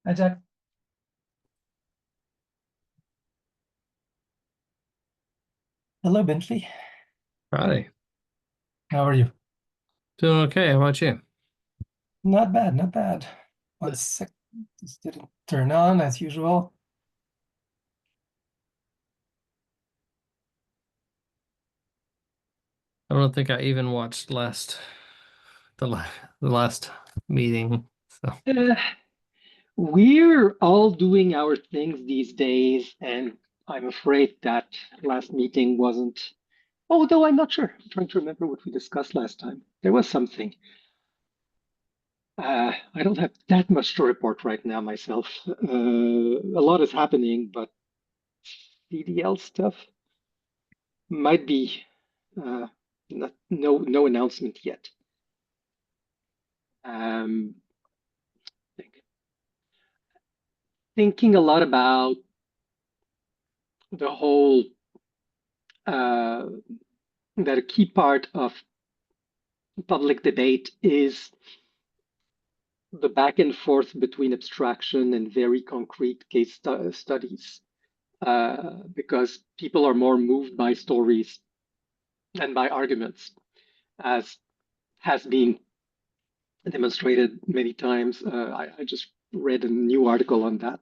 Hi, Jack. Hello, Bentley. Howdy. How are you? Doing okay. How about you? Not bad, not bad. One sec. This didn't turn on as usual. I don't think I even watched the, la the last meeting. So Uh, we're all doing our things these days, and I'm afraid that last meeting wasn't. Although I'm not sure. I'm trying to remember what we discussed last time. There was something. I don't have that much to report right now myself. A lot is happening, but CDL stuff might be uh, not, no announcement yet. Um, thinking a lot about the whole uh, that a key part of public debate is the back and forth between abstraction and very concrete studies, because people are more moved by stories than by arguments, as has been demonstrated many times. I just read a new article on that.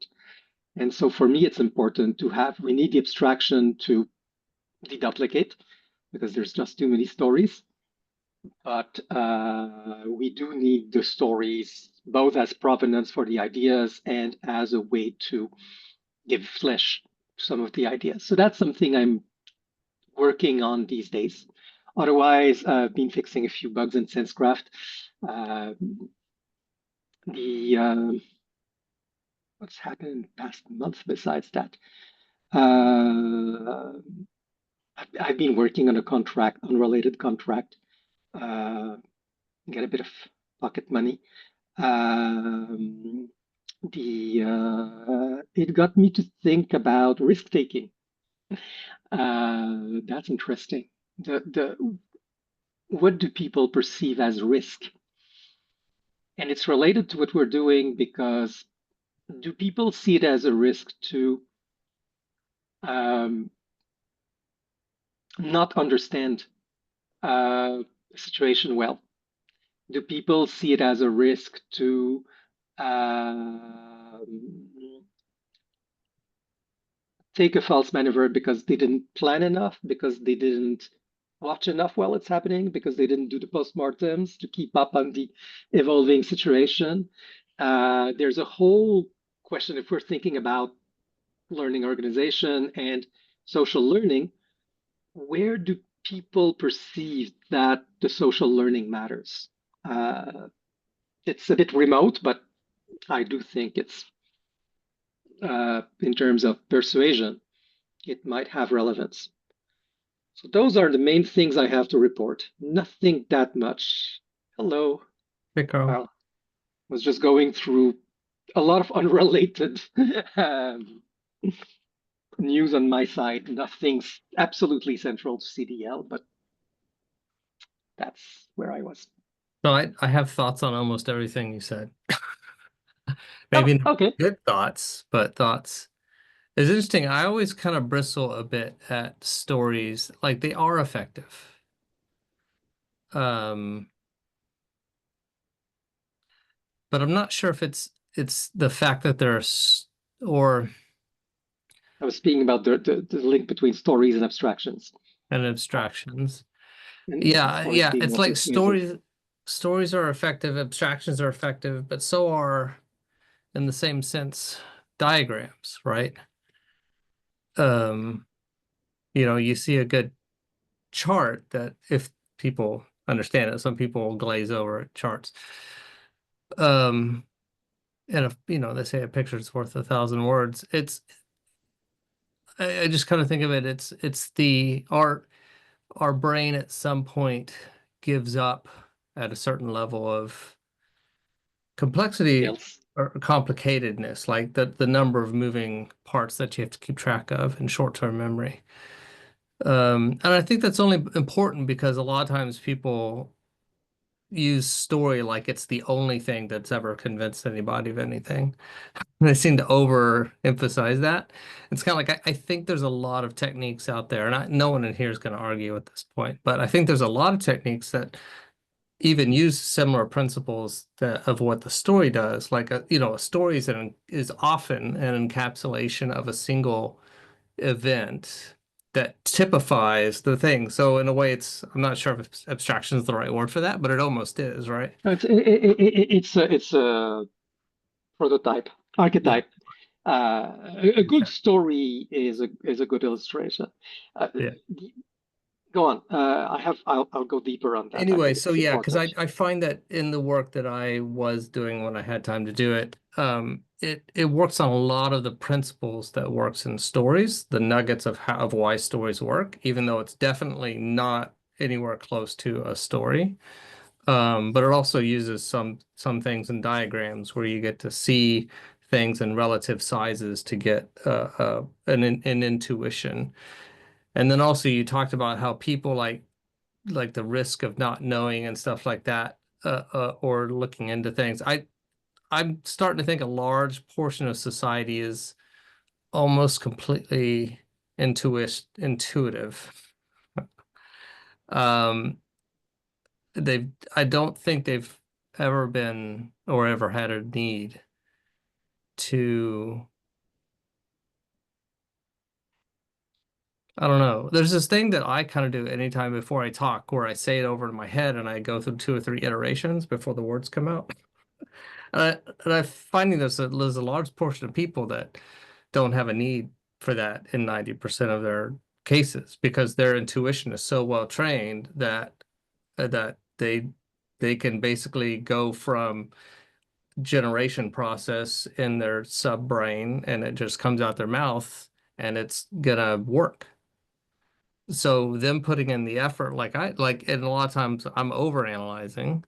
And so for me, it's important to have, we need the abstraction to deduplicate because there's just too many stories. But we do need the stories both as provenance for the ideas and as a way to give flesh to some of the ideas. So that's something I'm working on these days. Otherwise, I've been fixing a few bugs in SenseCraft. Uh, the what's happened in the past month besides that? Uh, I've been working on a contract, unrelated contract, uh, get a bit of pocket money. Um, the It got me to think about risk taking. That's interesting. The What do people perceive as risk? And it's related to what we're doing because do people see it as a risk to um, not understand the situation well? Do people see it as a risk to take a false maneuver because they didn't plan enough, because they didn't watch enough while it's happening, because they didn't do the postmortems to keep up on the evolving situation? There's a whole question if we're thinking about learning organization and social learning, where do people perceive that the social learning matters? Uh, it's a bit remote, but I do think it's in terms of persuasion, it might have relevance. So those are the main things I have to report. Nothing that much. Hello. hey, Carl. Well, was just going through a lot of unrelated um, news on my side. Nothing's absolutely central to CDL, but that's where I was. So I have thoughts on almost everything you said. Oh, Maybe not okay. good thoughts, but thoughts. It's interesting. I always kind of bristle a bit at stories. Like they are effective. Um, but I'm not sure if it's the fact that or I was speaking about the link between stories and abstractions, and abstractions. and Yeah, stories yeah. being It's more like persuasive. stories are effective, abstractions are effective, but so are, in the same sense, diagrams, right? Um, you see a good chart that if people understand it, some people glaze over at charts. Um, and if, they say a picture's worth 1,000 words, I just kind of think of it, it's the art, our brain at some point gives up at a certain level of complexity Details. or complicatedness, like the number of moving parts that you have to keep track of in short-term memory. And I think that's only important because a lot of times people use story like it's the only thing that's ever convinced anybody of anything. They seem to overemphasize that. It's kind of like I think there's a lot of techniques out there, and no one in here is going to argue at this point, but I think there's a lot of techniques that even use similar principles of what the story does. Like a story is often an encapsulation of a single event that typifies the thing. So in a way, I'm not sure if abstraction is the right word for that, but it almost is, right? It's a prototype, Yeah, archetype. A good exactly. story is a good illustration. Uh, Yeah. Go on. I'll go deeper on that. I Anyway, think so it's yeah, because I, important. I find that in the work that I was doing when I had time to do it, it works on a lot of the principles that works in stories, the nuggets of why stories work, even though it's definitely not anywhere close to a story. But it also uses some things in diagrams where you get to see things in relative sizes to get an intuition. And then also you talked about how people like the risk of not knowing and stuff like that, or looking into things. I'm starting to think a large portion of society is almost completely intuitive. Um, I don't think they've ever been or ever had a need to, I don't know. There's this thing that I kind of do anytime before I talk where I say it over in my head and I go through two or three iterations before the words come out. And I'm finding there's a large portion of people that don't have a need for that in 90% of their cases because their intuition is so well trained that they can basically go from generation process in their sub brain and it just comes out their mouth and it's gonna work. So them putting in the effort, and a lot of times I'm over analyzing.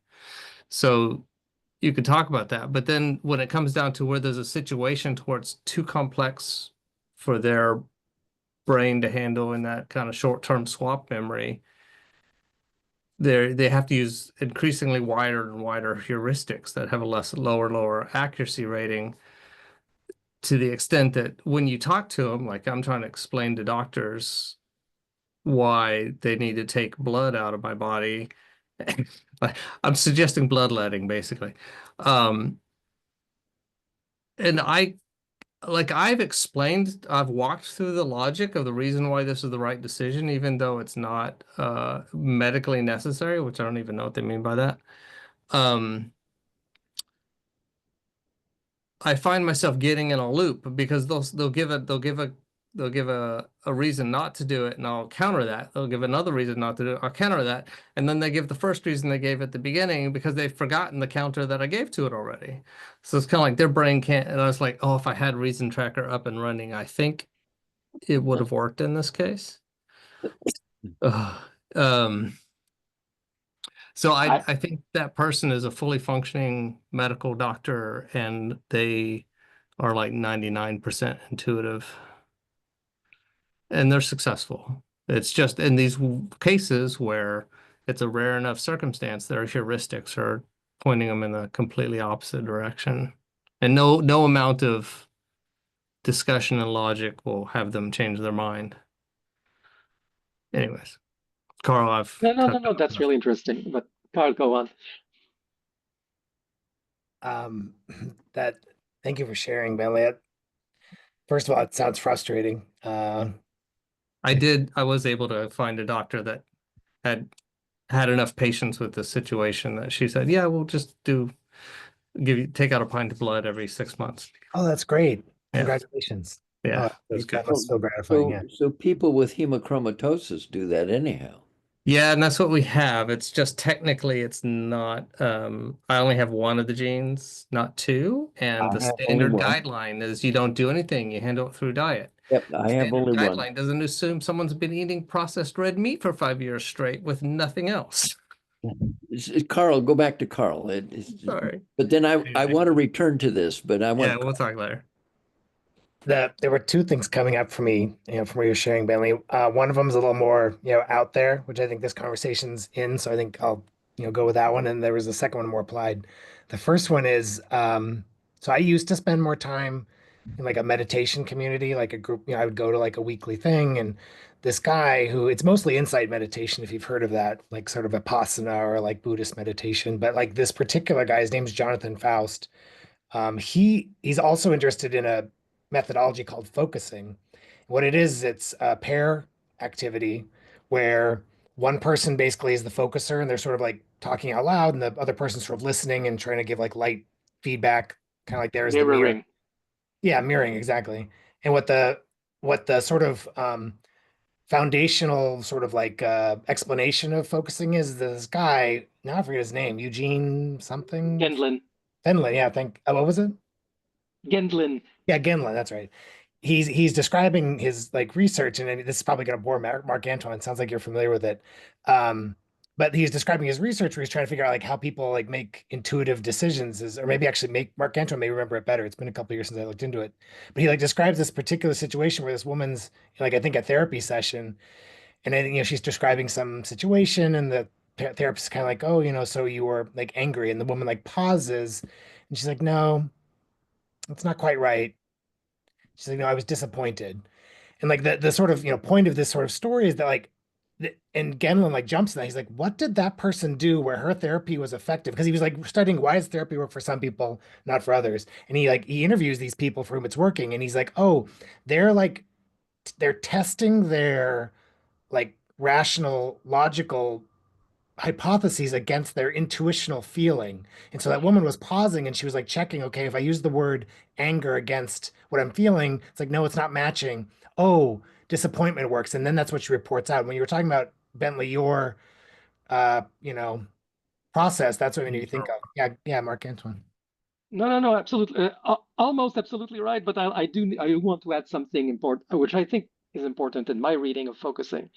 So you could talk about that. But then when it comes down to where there's a situation towards too complex for their brain to handle in that kind of short-term swap memory, they have to use increasingly wider and wider heuristics that have a lower accuracy rating to the extent that when you talk to them, like I'm trying to explain to doctors why they need to take blood out of my body. I'm suggesting bloodletting, basically. Um, and I've explained, I've walked through the logic of the reason why this is the right decision, even though it's not medically necessary, which I don't even know what they mean by that. Um, I find myself getting in a loop because they'll give a reason not to do it and I'll counter that. They'll give another reason not to do it. I'll counter that. And then they give the first reason they gave at the beginning because they've forgotten the counter that I gave to it already. So it's kind of like their brain can't, and I was like, oh, if I had Reason Tracker up and running, I think it would have worked in this case. Ugh. Um, so I I think that person is a fully functioning medical doctor and they are like 99% intuitive and they're successful. It's just in these cases where it's a rare enough circumstance, their heuristics are pointing them in the completely opposite direction. And no amount of discussion and logic will have them change their mind. Anyways, Carl, I've No, no, no, cut no. off That's enough. really interesting. But Carl, go on. Um, that thank you for sharing, Bentley. First of all, it sounds frustrating. I was able to find a doctor that had had enough patience with the situation that she said, yeah, we'll just take out a pint of blood every 6 months. Oh, that's great. Yeah. Congratulations. Yeah. Oh, It was good. that must Well, feel gratifying. so Yeah. so people with hemochromatosis do that anyhow. Yeah, and that's what we have. It's just technically it's not I only have one of the genes, not two, and I the have only standard one. guideline is you don't do anything, you handle it through diet. Yep, The I have standard only one. guideline doesn't assume someone's been eating processed red meat for 5 years straight with nothing else. Carl, go back to Carl. Sorry. But then I want to return to this, but I Yeah, want we'll talk later. There were two things coming up for me, from what you're sharing, Bentley. One of them is a little more, out there, which I think this conversation's in. So I think I'll go with that one. And there was a second one more applied. The first one is, so I used to spend more time in like a meditation community, like a group, I would go to like a weekly thing. And this guy who it's mostly insight meditation, if you've heard of that, like sort of Vipassana or like Buddhist meditation. But like this particular guy, his name's Jonathan Faust. He's also interested in a methodology called focusing. What it is, it's a pair activity where one person basically is the focuser and they're sort of like talking out loud, and the other person's sort of listening and trying to give like light feedback, kind of like there's the mirror. Mirroring. Yeah, mirroring, exactly. And what the sort of foundational sort of like explanation of focusing is, this guy, now I forget his name, Eugene something. Gendlin. Finley, yeah, what was it? Gendlin. Yeah, Ginlin, that's right. He's describing his like research, and this is probably going to bore Mark Antoine. Sounds like you're familiar with it. But he's describing his research where he's trying to figure out like how people like make intuitive decisions, or maybe actually make Mark Antoine may remember it better. It's been a couple of years since I looked into it. But he like describes this particular situation where this woman's like, I think, a therapy session, and then she's describing some situation, and the therapist is kind of like, oh, so you were like angry, and the woman like pauses, and she's like, no, it's not quite right. She's like, no, I was disappointed. And like the sort of point of this sort of story is that like and Genlin like jumps in that. He's like, what did that person do where her therapy was effective? Because he was like studying, why does therapy work for some people, not for others? And he interviews these people for whom it's working, and he's like, oh, they're like they're testing their like rational, logical hypotheses against their intuitional feeling. And so that woman was pausing and she was like checking, okay, if I use the word anger against what I'm feeling, it's like, no, it's not matching. Oh, disappointment works. And then that's what she reports out. When you were talking about Bentley, your uh, you know, process, that's what made me think of. Yeah, yeah, Mark Antoine. No, absolutely, almost absolutely right. But I want to add something important, which I think is important in my reading of focusing,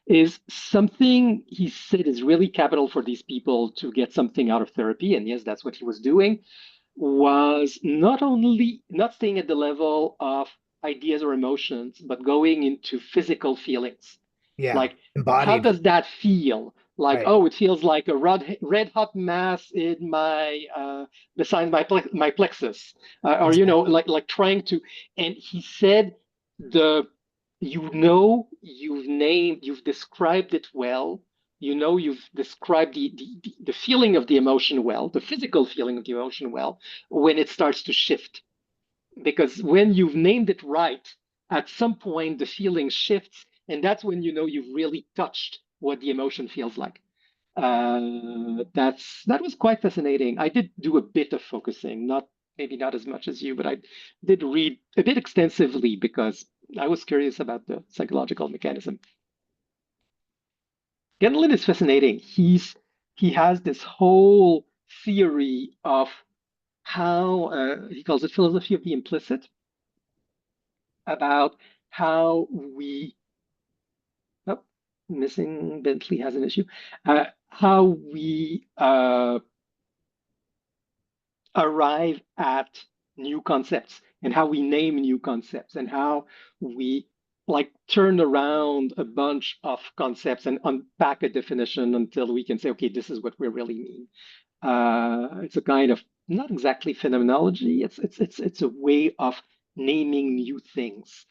is something he said is really capital for these people to get something out of therapy. And yes, that's what he was doing, was not only not staying at the level of ideas or emotions, but going into physical feelings. Yeah, Like, how embodied. does that feel? Like, Right. oh, it feels like a red hot mass in my beside my plexus, or Exactly. like trying to. And he said, the you've described it well. You've described the feeling of the emotion well, the physical feeling of the emotion well, when it starts to shift. Because when you've named it right, at some point the feeling shifts, and that's when you've really touched what the emotion feels like. That was quite fascinating. I did do a bit of focusing, not maybe not as much as you, but I did read a bit extensively because I was curious about the psychological mechanism. Gendlin is fascinating. He has this whole theory of how he calls it philosophy of the implicit, about how we, oh, missing Bentley has an issue, how we arrive at new concepts, and how we name new concepts, and how we like turn around a bunch of concepts and unpack a definition until we can say, okay, this is what we really mean. It's a kind of not exactly phenomenology. It's a way of naming new things.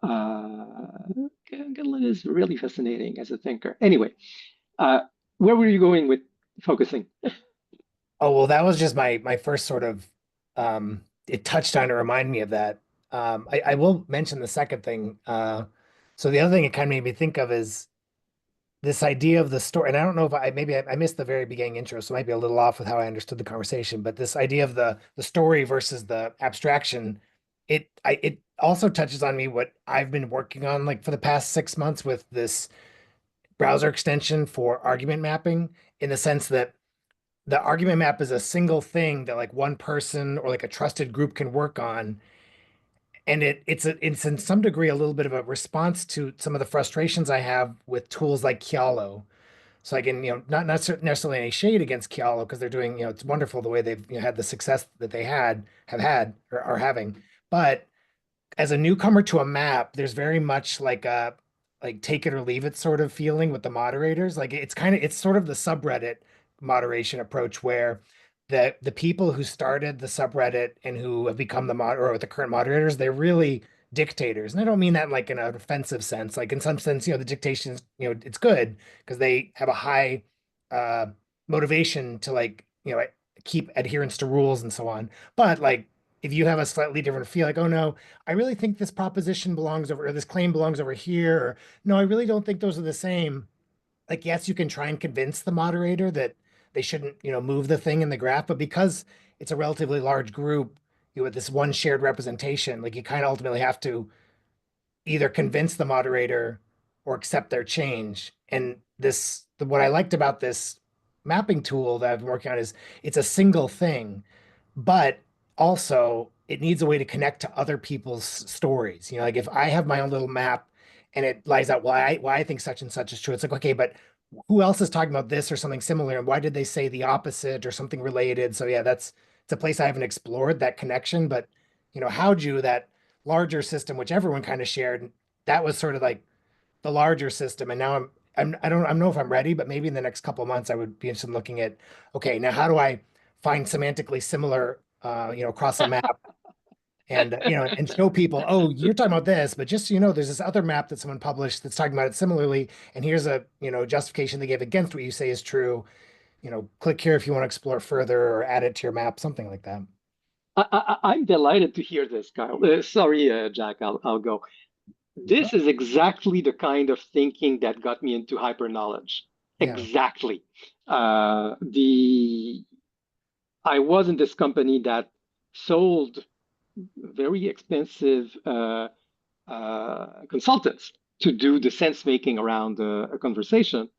Galen is really fascinating as a thinker. Anyway, uh, where were you going with focusing? Oh, well, that was just my first sort of it touched on to remind me of that. I will mention the second thing. So the other thing it kind of made me think of is this idea of the story. And I don't know if I missed the very beginning intro, so it might be a little off with how I understood the conversation, but this idea of the story versus the abstraction, it also touches on me what I've been working on like for the past 6 months with this browser extension for argument mapping, in the sense that the argument map is a single thing that like one person or like a trusted group can work on. And it's in some degree a little bit of a response to some of the frustrations I have with tools like Kialo. So I can, not necessarily any shade against Kialo, because they're doing, it's wonderful the way they've had the success that they have had or are having. But as a newcomer to a map, there's very much like a like take it or leave it sort of feeling with the moderators. Like it's sort of the subreddit moderation approach where the people who started the subreddit and who have become the mod or the current moderators, they're really dictators. And I don't mean that like in an offensive sense. Like in some sense, the dictation is, it's good because they have a high uh motivation to like, keep adherence to rules and so on. But like if you have a slightly different feel, like, oh no, I really think this proposition belongs over, or this claim belongs over here, or no, I really don't think those are the same. Like, yes, you can try and convince the moderator that they shouldn't, move the thing in the graph, but because it's a relatively large group, with this one shared representation, like you kind of ultimately have to either convince the moderator or accept their change. And what I liked about this mapping tool that I've been working on is it's a single thing, but also it needs a way to connect to other people's stories. Like if I have my own little map and it lays out why I think such and such is true, it's like, okay, but who else is talking about this or something similar? And why did they say the opposite or something related? So yeah, it's a place I haven't explored that connection, but Howju, that larger system, which everyone kind of shared, that was sort of like the larger system. And now I don't know if I'm ready, but maybe in the next couple of months I would be interested in looking at, okay, now how do I find semantically similar, across a map and and show people, oh, you're talking about this, but just so you know, there's this other map that someone published that's talking about it similarly, and here's a justification they gave against what you say is true. Click here if you want to explore further or add it to your map, something like that. I'm delighted to hear this, Kyle. Sorry, Jack, I'll go. This is exactly the kind of thinking that got me into hyper knowledge. Yeah. Exactly. I was in this company that sold very expensive consultants to do the sense making around a conversation.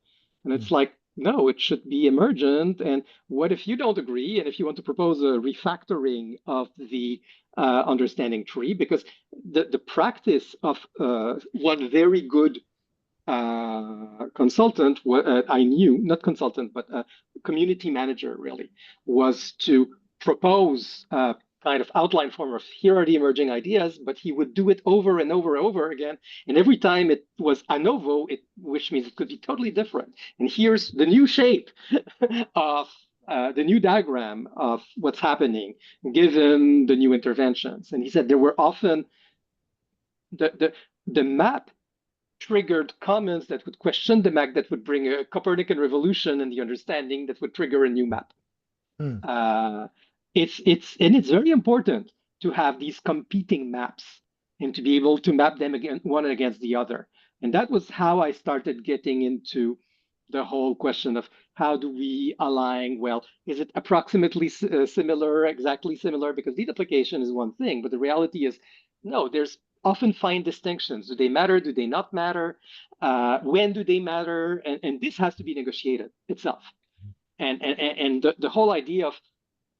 And it's like, no, it should be emergent. And what if you don't agree? And if you want to propose a refactoring of the understanding tree, because the practice of one very good consultant, I knew, not consultant, but community manager really, was to propose a kind of outline form of here are the emerging ideas, but he would do it over and over and over again. And every time it was a novo, which means it could be totally different. And here's the new shape of the new diagram of what's happening, given the new interventions. And he said there were often the map triggered comments that would question the map, that would bring a Copernican revolution in the understanding that would trigger a new map. It's very important to have these competing maps and to be able to map them against one against the other. And that was how I started getting into the whole question of how do we align? Well, is it approximately similar, exactly similar? Because lead application is one thing, but the reality is, no, there's often fine distinctions. Do they matter? Do they not matter? When do they matter? And this has to be negotiated itself. And the whole idea of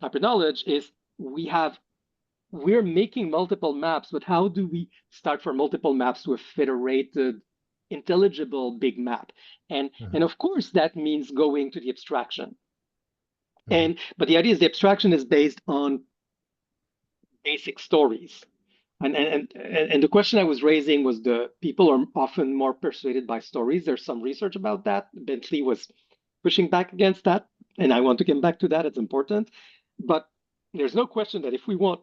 hyperknowledge is we're making multiple maps, but how do we start from multiple maps to a federated, intelligible big map? And of course that means going to the abstraction. But the idea is the abstraction is based on basic stories. And the question I was raising was the people are often more persuaded by stories. There's some research about that. Bentley was pushing back against that, and I want to come back to that. It's important. But there's no question that if we want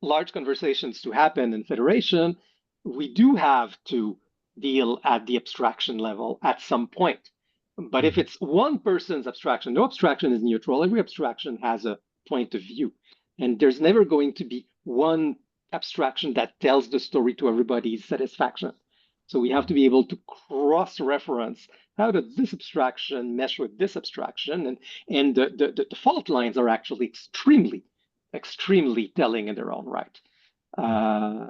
large conversations to happen in federation, we do have to deal at the abstraction level at some point. But if it's one person's abstraction, no abstraction is neutral. Every abstraction has a point of view. And there's never going to be one abstraction that tells the story to everybody's satisfaction. So we have to be able to cross-reference how does this abstraction mesh with this abstraction, and the fault lines are actually extremely telling in their own right. But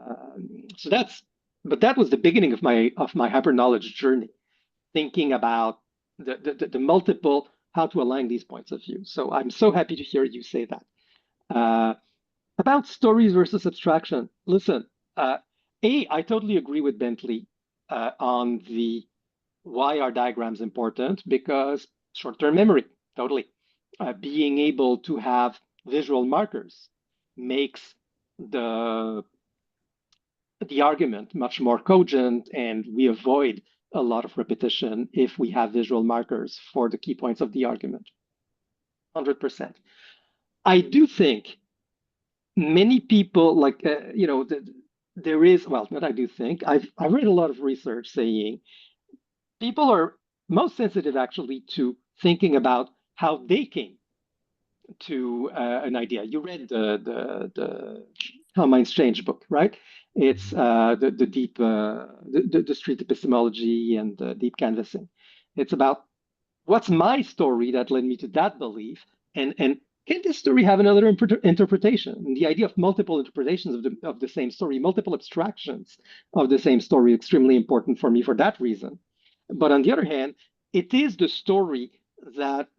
that was the beginning of my hyper knowledge journey, thinking about the multiple, how to align these points of view. So I'm so happy to hear you say that. About stories versus abstraction, listen, I totally agree with Bentley on the why are diagrams important, because short-term memory, totally. Being able to have visual markers makes the argument much more cogent, and we avoid a lot of repetition if we have visual markers for the key points of the argument. 100%. I do think many people there is, well, not I do think, I've read a lot of research saying people are most sensitive actually to thinking about how they came to an idea. You read the How Minds Change book, right? It's the deep the street epistemology and the deep canvassing. It's about what's my story that led me to that belief, and can this story have another interpretation? And the idea of multiple interpretations of the same story, multiple abstractions of the same story, extremely important for me for that reason. But on the other hand, it is the story that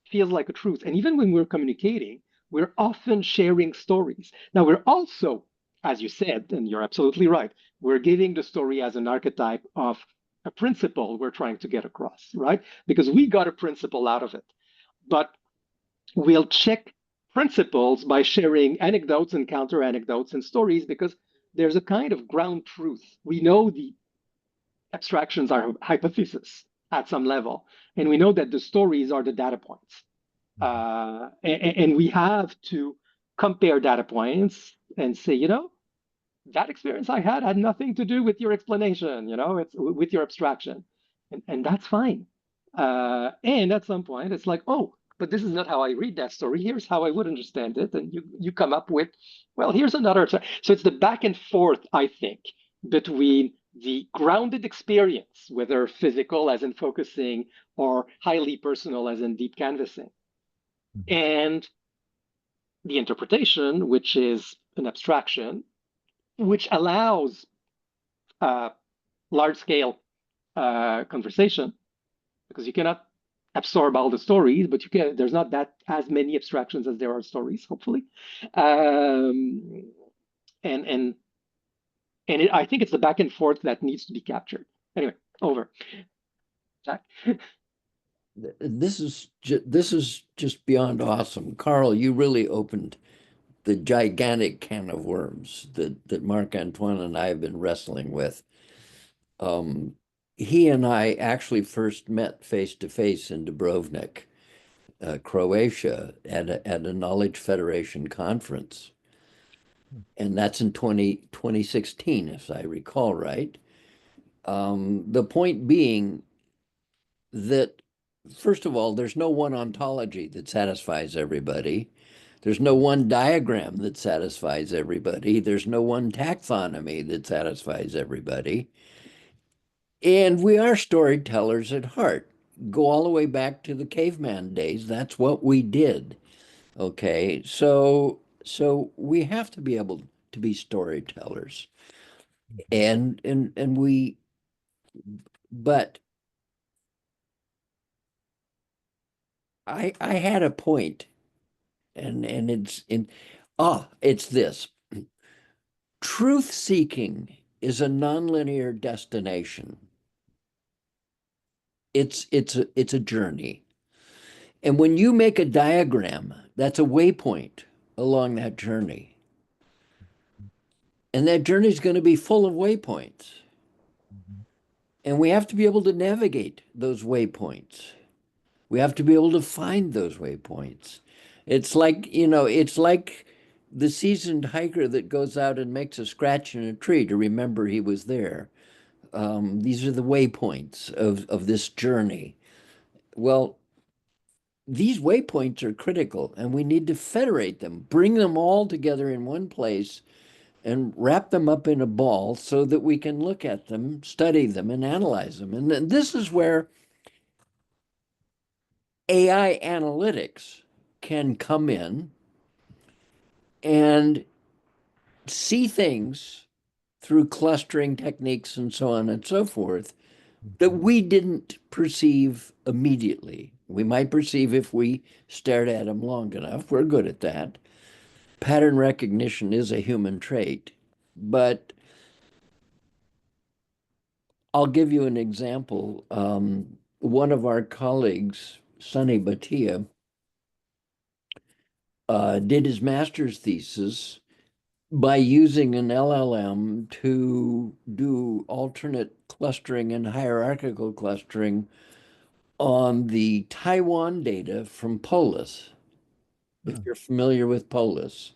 feels like a truth. And even when we're communicating, we're often sharing stories. Now, we're also, as you said, and you're absolutely right, we're giving the story as an archetype of a principle we're trying to get across, right? Because we got a principle out of it. But we'll check principles by sharing anecdotes and counter anecdotes and stories because there's a kind of ground truth. We know the abstractions are hypotheses at some level, and we know that the stories are the data points. And we have to compare data points and say, that experience I had nothing to do with your explanation, it's with your abstraction. And that's fine. And at some point, it's like, oh, but this is not how I read that story. Here's how I would understand it. And you come up with, well, here's another. So it's the back and forth, I think, between the grounded experience, whether physical as in focusing or highly personal as in deep canvassing, and the interpretation, which is an abstraction, which allows large scale conversation, because you cannot absorb all the stories, but there's not that as many abstractions as there are stories, hopefully. And I think it's the back and forth that needs to be captured. Anyway, over. Jack. This is just beyond awesome. Carl, you really opened the gigantic can of worms that Marc-Antoine and I have been wrestling with. He and I actually first met face to face in Dubrovnik, Croatia, at a Knowledge Federation conference. And that's in 2016, if I recall right. The point being that, first of all, there's no one ontology that satisfies everybody. There's no one diagram that satisfies everybody. There's no one taxonomy that satisfies everybody. And we are storytellers at heart. Go all the way back to the caveman days. That's what we did. Okay. So we have to be able to be storytellers. And we, but I had a point, and it's this. Truth seeking is a nonlinear destination. It's a journey. And when you make a diagram, that's a waypoint along that journey. And that journey is going to be full of waypoints. And we have to be able to navigate those waypoints. We have to be able to find those waypoints. It's like the seasoned hiker that goes out and makes a scratch in a tree to remember he was there. These are the waypoints of this journey. Well, these waypoints are critical, and we need to federate them, bring them all together in one place, and wrap them up in a ball so that we can look at them, study them, and analyze them. And then this is where AI analytics can come in and see things through clustering techniques and so on and so forth that we didn't perceive immediately. We might perceive if we stared at them long enough. We're good at that. Pattern recognition is a human trait, but I'll give you an example. One of our colleagues, Sunny Bhatia, did his master's thesis by using an LLM to do alternate clustering and hierarchical clustering on the Taiwan data from Polis. If you're familiar with Polis,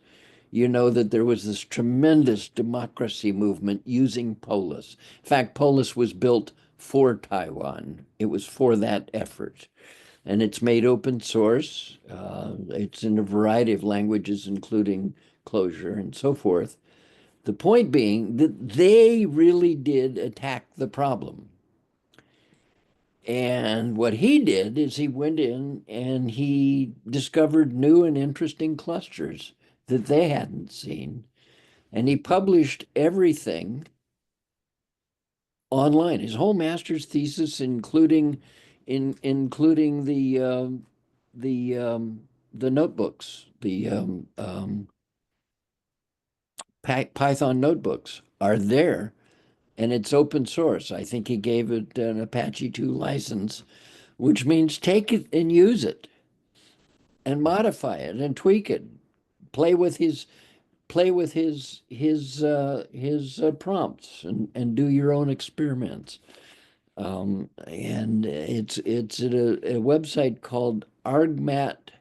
you know that there was this tremendous democracy movement using Polis. In fact, Polis was built for Taiwan. It was for that effort. And it's made open source. It's in a variety of languages, including Clojure and so forth. The point being that they really did attack the problem. And what he did is he went in and he discovered new and interesting clusters that they hadn't seen. And he published everything online. His whole master's thesis, including the notebooks, Python notebooks are there, and it's open source. I think he gave it an Apache 2 license, which means take it and use it and modify it and tweak it. Play with his prompts and do your own experiments. And it's at a website called argmap.batia,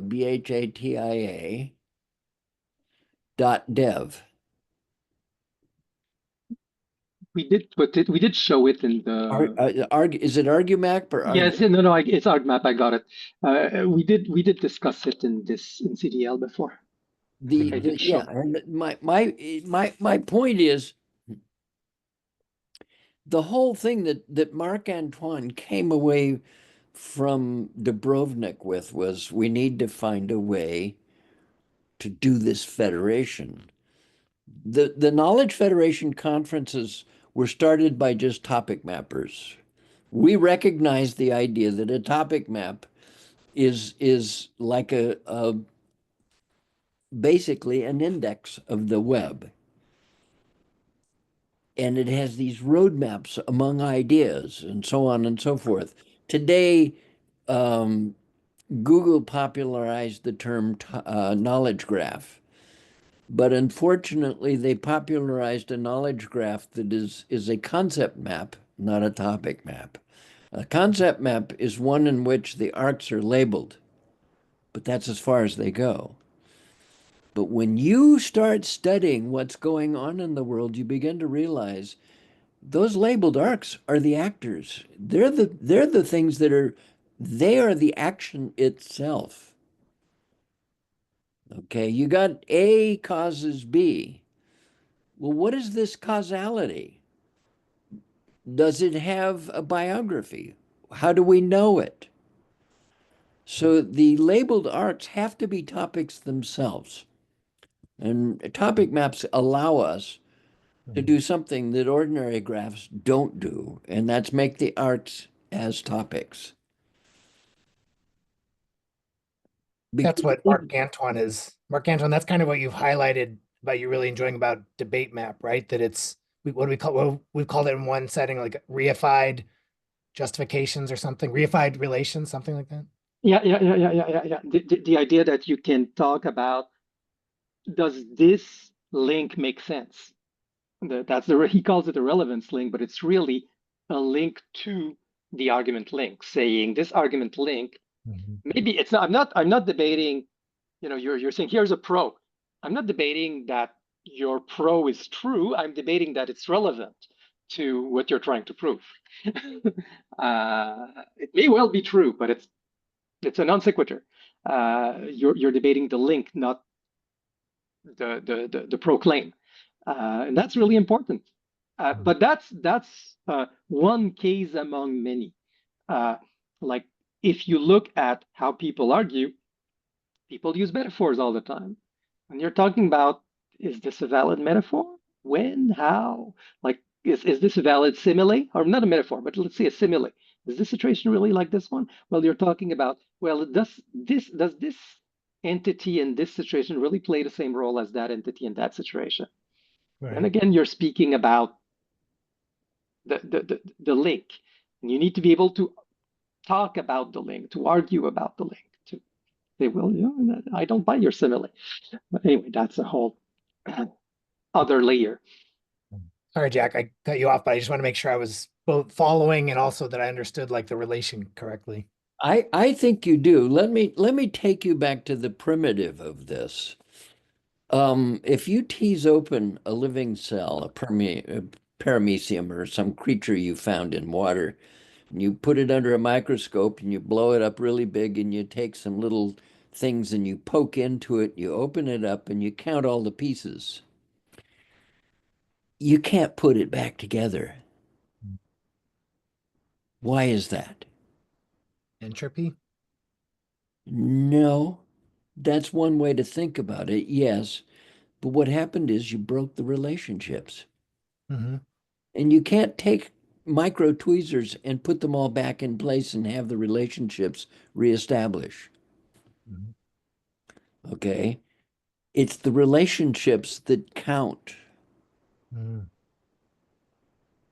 BHATIA .dev. We did show it in the. Is it Argumap or Yes, no, no, it's ArgMap. I got it. We did discuss it in CDL before. I did show. Yeah, and my point is the whole thing that Marc Antoine came away from Dubrovnik with was we need to find a way to do this federation. The Knowledge Federation conferences were started by just topic mappers. We recognize the idea that a topic map is like a basically an index of the web. And it has these roadmaps among ideas and so on and so forth. Today, Google popularized the term knowledge graph, but unfortunately, they popularized a knowledge graph that is a concept map, not a topic map. A concept map is one in which the arcs are labeled, but that's as far as they go. But when you start studying what's going on in the world, you begin to realize those labeled arcs are the actors. They're the things they are the action itself. Okay, you got A causes B. Well, what is this causality? Does it have a biography? How do we know it? So the labeled arcs have to be topics themselves. And topic maps allow us to do something that ordinary graphs don't do, and that's make the arcs as topics. That's what Marc Antoine is. Marc Antoine, that's kind of what you've highlighted about you really enjoying about debate map, right? That it's what do we call well, we've called it in one setting like reified justifications or something, reified relations, something like that. Yeah. The idea that you can talk about, does this link make sense? He calls it a relevance link, but it's really a link to the argument link, saying this argument link, maybe it's not, I'm not debating, you're saying here's a pro. I'm not debating that your pro is true. I'm debating that it's relevant to what you're trying to prove. It may well be true, but it's a non sequitur. You're debating the link, not the proclaim, and that's really important. But that's one case among many. Like if you look at how people argue, people use metaphors all the time. When you're talking about, is this a valid metaphor? When? How? Like, is this a valid simile? Or not a metaphor, but let's say a simile. Is this situation really like this one? Well, you're talking about, well, does this entity in this situation really play the same role as that entity in that situation? Right. And again, you're speaking about the link. And you need to be able to talk about the link, to argue about the link, They will, I don't buy your simile. But anyway, that's a whole other layer. Sorry, Jack, I cut you off, but I just want to make sure I was both following and also that I understood like the relation correctly. I think you do. Let me take you back to the primitive of this. If you tease open a living cell, a paramecium or some creature you found in water, and you put it under a microscope and you blow it up really big and you take some little things and you poke into it, you open it up and you count all the pieces. You can't put it back together. Why is that? Entropy? No, that's one way to think about it, yes. But what happened is you broke the relationships. Mm-hmm. And you can't take micro tweezers and put them all back in place and have the relationships reestablish. Mm-hmm. Okay. It's the relationships that count. Mm-hmm.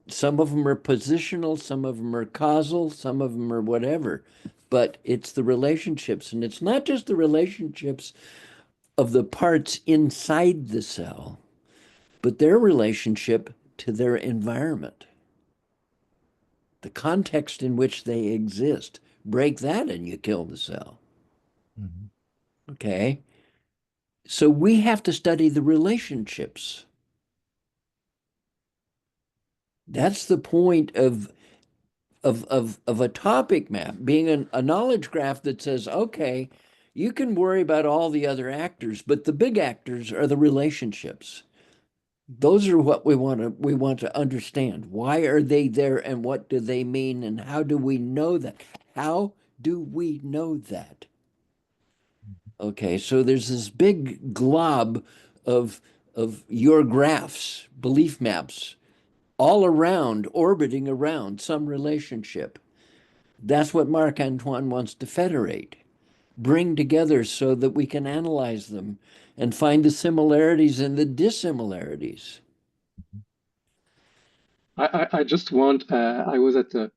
Some of them are positional, some of them are causal, some of them are whatever. But it's the relationships. And it's not just the relationships of the parts inside the cell, but their relationship to their environment, the context in which they exist. Break that and you kill the cell. Mm-hmm. Okay. So we have to study the relationships. That's the point of a topic map being a knowledge graph that says, okay, you can worry about all the other actors, but the big actors are the relationships. Those are what we want to understand. Why are they there and what do they mean and how do we know that? How do we know that? Okay, so there's this big glob of your graphs, belief maps, all around, orbiting around some relationship. That's what Marc Antoine wants to federate, bring together so that we can analyze them and find the similarities and the dissimilarities. I just want, I was at a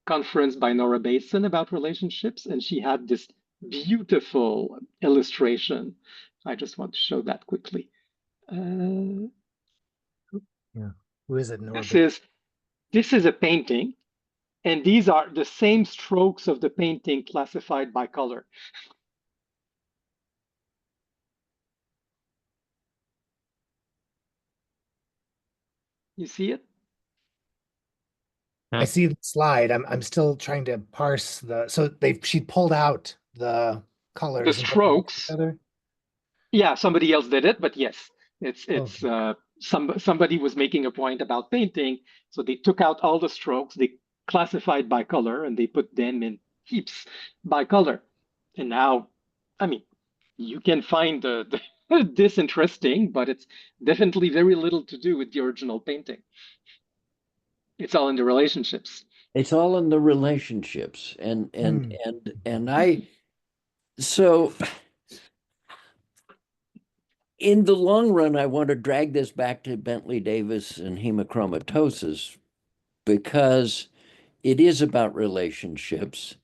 conference by Nora Basin about relationships, and she had this beautiful illustration. I just want to show that quickly. Uh, Yeah. Who is it in this orbit? is this is a painting, and these are the same strokes of the painting classified by color. You see it? I see the slide. I'm still trying to parse so she pulled out the The colors and put them next to each strokes. other. Yeah, somebody else did it, but yes, it's Okay. somebody was making a point about painting, so they took out all the strokes, they classified by color, and they put them in heaps by color. And now, I mean, you can find this interesting, but it's definitely very little to do with the original painting. It's all in the relationships. It's all in the relationships. Hmm. And I so in the long run, I want to drag this back to Bentley Davis and hemochromatosis because it is about relationships.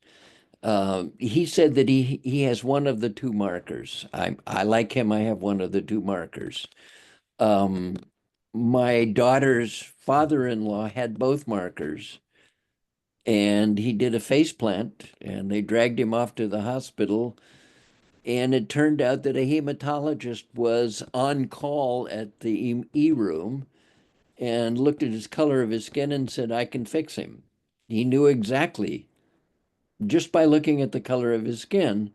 He said that he has one of the two markers. I like him. I have one of the two markers. Um, my daughter's father-in-law had both markers, and he did a face plant, and they dragged him off to the hospital. And it turned out that a hematologist was on call at the E room and looked at his color of his skin and said, I can fix him. He knew exactly, just by looking at the color of his skin,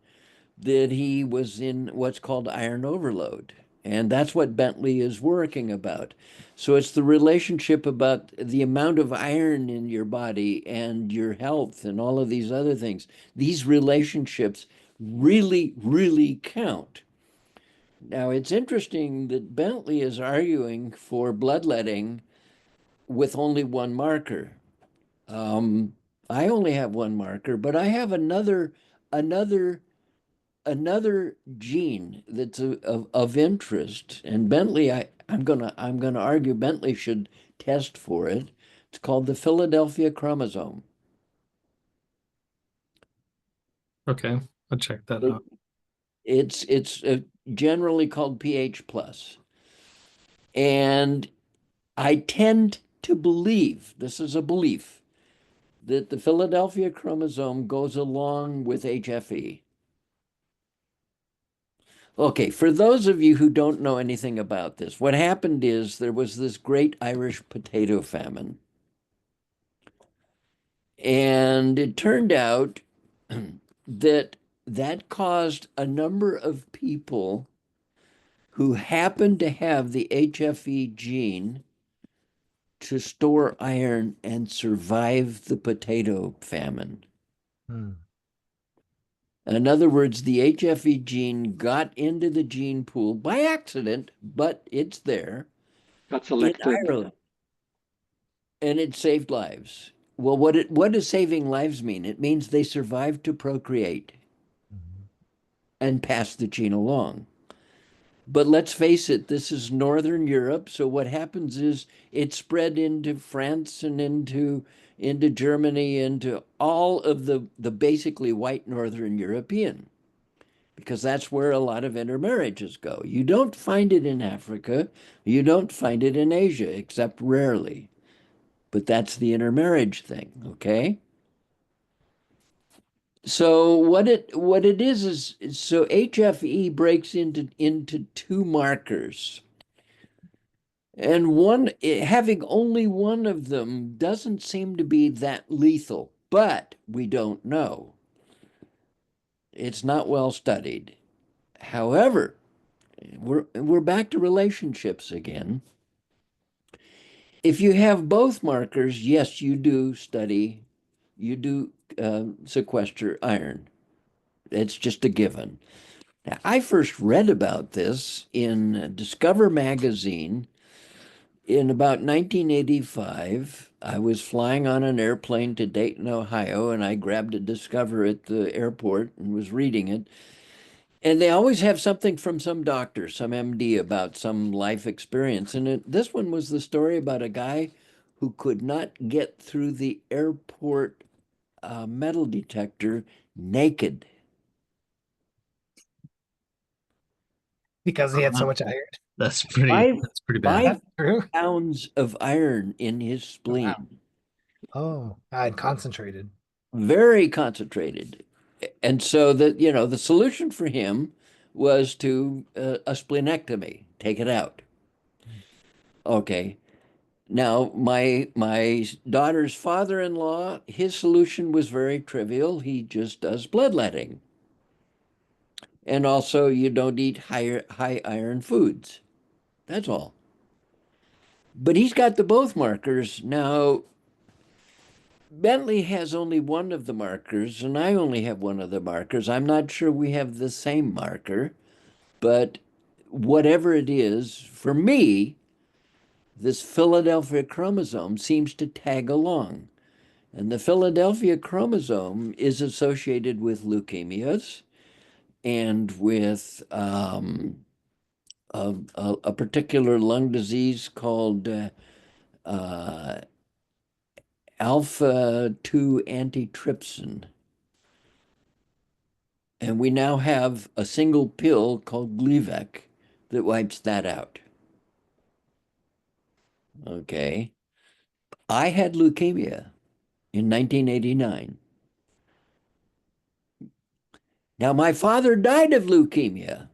that he was in what's called iron overload. And that's what Bentley is working about. So it's the relationship about the amount of iron in your body and your health and all of these other things. These relationships really, really count. Now, it's interesting that Bentley is arguing for bloodletting with only one marker. Um, I only have one marker, but I have another another gene that's of interest. And Bentley, I'm gonna argue Bentley should test for it. It's called the Philadelphia chromosome. Okay, I'll check that The, out. It's generally called pH plus. And I tend to believe, this is a belief, that the Philadelphia chromosome goes along with HFE. Okay, for those of you who don't know anything about this, what happened is there was this great Irish potato famine. And it turned out that that caused a number of people who happened to have the HFE gene to store iron and survive the potato famine. Hmm. In other words, the HFE gene got into the gene pool by accident, but it's there Got in selected. Ireland, and it saved lives. Well, what does saving lives mean? It means they survived to procreate Mhm. and pass the gene along. But let's face it, this is Northern Europe. So what happens is it spread into France and into Germany, into all of the basically white Northern European, because that's where a lot of intermarriages go. You don't find it in Africa, you don't find it in Asia, except rarely. But that's the intermarriage thing, okay? So what it is so HFE breaks into two markers. And having only one of them doesn't seem to be that lethal, but we don't know. It's not well studied. However, we're back to relationships again. If you have both markers, yes, you do sequester iron. It's just a given. Now, I first read about this in Discover magazine in about 1985. I was flying on an airplane to Dayton, Ohio, and I grabbed a Discover at the airport and was reading it. And they always have something from some doctor, some MD, about some life experience. And this one was the story about a guy who could not get through the airport metal detector naked. Because he had so Wow. much iron. That's Five, pretty bad. five That's true. pounds of iron in his Oh, wow. spleen, Oh, and concentrated. very concentrated. And so the solution for him was to a splenectomy, take it out. Okay. Now, my daughter's father-in-law, his solution was very trivial. He just does bloodletting. And also you don't eat high iron foods. That's all. But he's got the both markers. Now, Bentley has only one of the markers, and I only have one of the markers. I'm not sure we have the same marker, but whatever it is, for me, this Philadelphia chromosome seems to tag along. And the Philadelphia chromosome is associated with leukemias and with a particular lung disease called uh, alpha 2 antitrypsin. And we now have a single pill called Gleevec that wipes that out. Okay. I had leukemia in 1989. Now, my father died of leukemia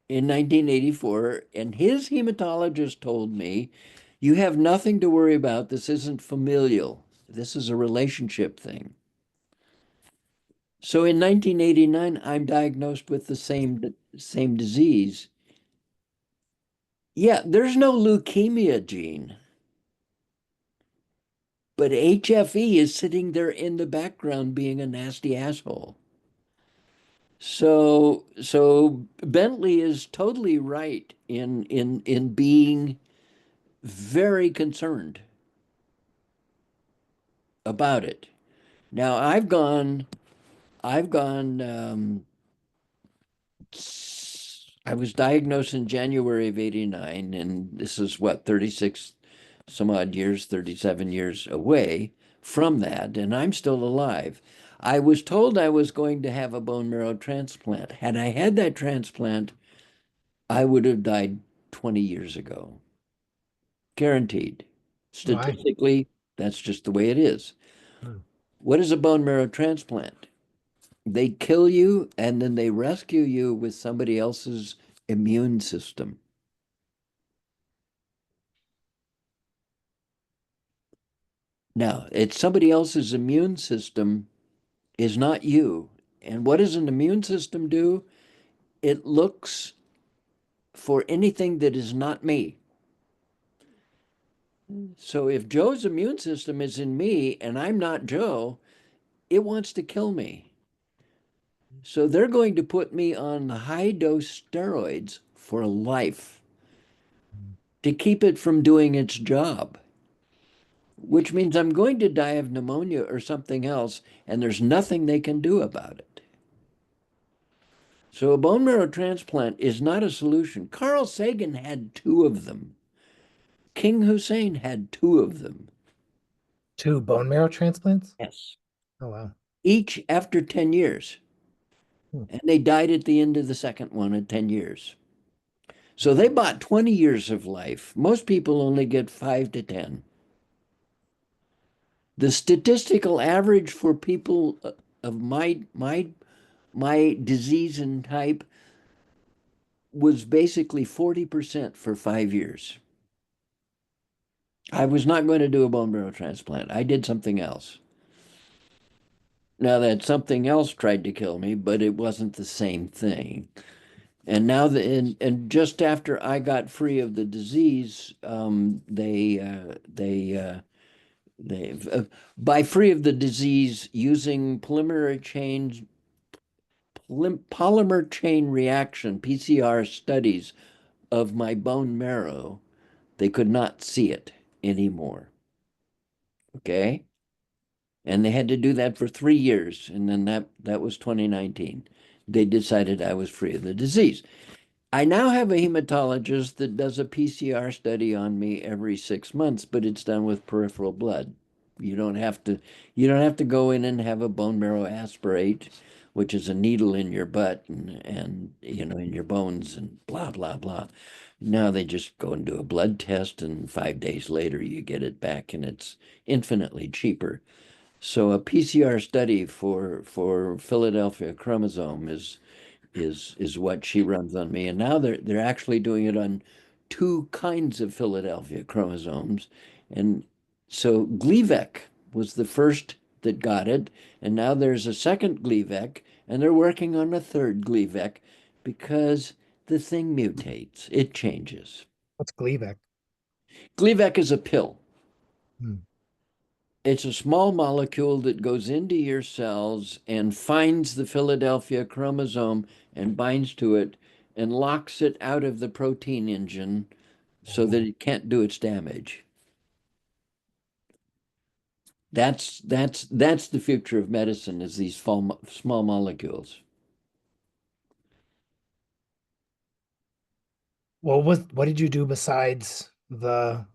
in 1984, and his hematologist told me, you have nothing to worry about. This isn't familial. This is a relationship thing. So in 1989, I'm diagnosed with the same disease. Yeah, there's no leukemia gene, but HFE is sitting there in the background being a nasty asshole. So Bentley is totally right in being very concerned about it. Now I've gone I was diagnosed in January of 89, and this is what, 36 some odd years, 37 years away from that, and I'm still alive. I was told I was going to have a bone marrow transplant. Had I had that transplant, I would have died 20 years ago. Guaranteed. Why? Statistically, that's just the way it is. Hmm. What is a bone marrow transplant? They kill you and then they rescue you with somebody else's immune system. Now, it's somebody else's immune system is not you. And what does an immune system do? It looks for anything that is not me. So if Joe's immune system is in me and I'm not Joe, it wants to kill me. So they're going to put me on high dose steroids for life to keep it from doing its job, which means I'm going to die of pneumonia or something else, and there's nothing they can do about it. So a bone marrow transplant is not a solution. Carl Sagan had two of them. King Hussein had two of them. 2 bone marrow transplants? Yes. Oh, wow. Each after 10 years. Hmm. And they died at the end of the second one at 10 years. So they bought 20 years of life. Most people only get 5 to 10. The statistical average for people of my disease and type was basically 40% for 5 years. I was not going to do a bone marrow transplant. I did something else. Now that something else tried to kill me, but it wasn't the same thing. And now and just after I got free of the disease, they by free of the disease using polymer chain reaction (PCR) studies of my bone marrow, they could not see it anymore. Okay. And they had to do that for 3 years. And then that was 2019. They decided I was free of the disease. I now have a hematologist that does a PCR study on me every 6 months, but it's done with peripheral blood. You don't have to go in and have a bone marrow aspirate, which is a needle in your butt and in your bones and blah blah blah. Now they just go and do a blood test, and 5 days later you get it back, and it's infinitely cheaper. So a PCR study for Philadelphia chromosome is what she runs on me. And now they're actually doing it on two kinds of Philadelphia chromosomes. And so Gleevec was the first that got it, and now there's a second Gleevec, and they're working on a third Gleevec because the thing mutates, it changes. What's Gleevec? Gleevec is a pill. Hmm. It's a small molecule that goes into your cells and finds the Philadelphia chromosome and binds to it and locks it out of the protein engine so that it can't do its damage. That's the future of medicine, is these small molecules. What did you do besides the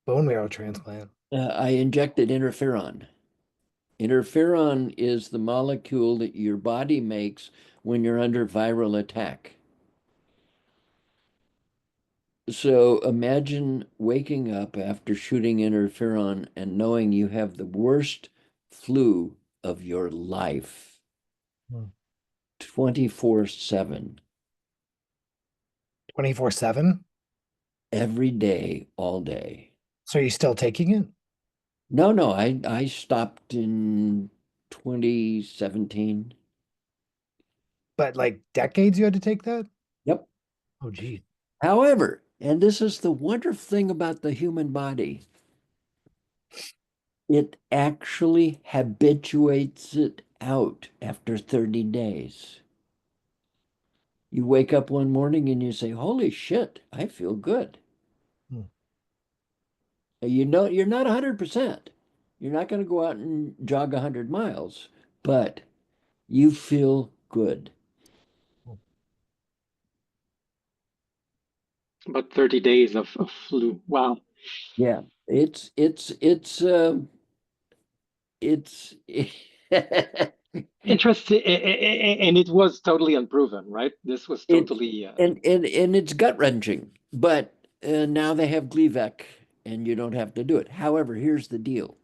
bone marrow transplant? I injected interferon. Interferon is the molecule that your body makes when you're under viral attack. So imagine waking up after shooting interferon and knowing you have the worst flu of your life, Hmm. 24/7, 24/7? every day, all day. So are you still taking it? No, no, I stopped in 2017. But like decades you had to take that? Yep. Oh, geez. However, and this is the wonderful thing about the human body, it actually habituates it out after 30 days. You wake up one morning and you say, "Holy shit, I feel good." Hmm. You know, you're not 100%. You're not going to go out and jog 100 miles, but you feel good. About 30 days of flu. Wow. Yeah, it's Interesting, and it was totally unproven, right? This was It totally and it's gut wrenching, but now they have Gleevec, and you don't have to do it. However, here's the deal: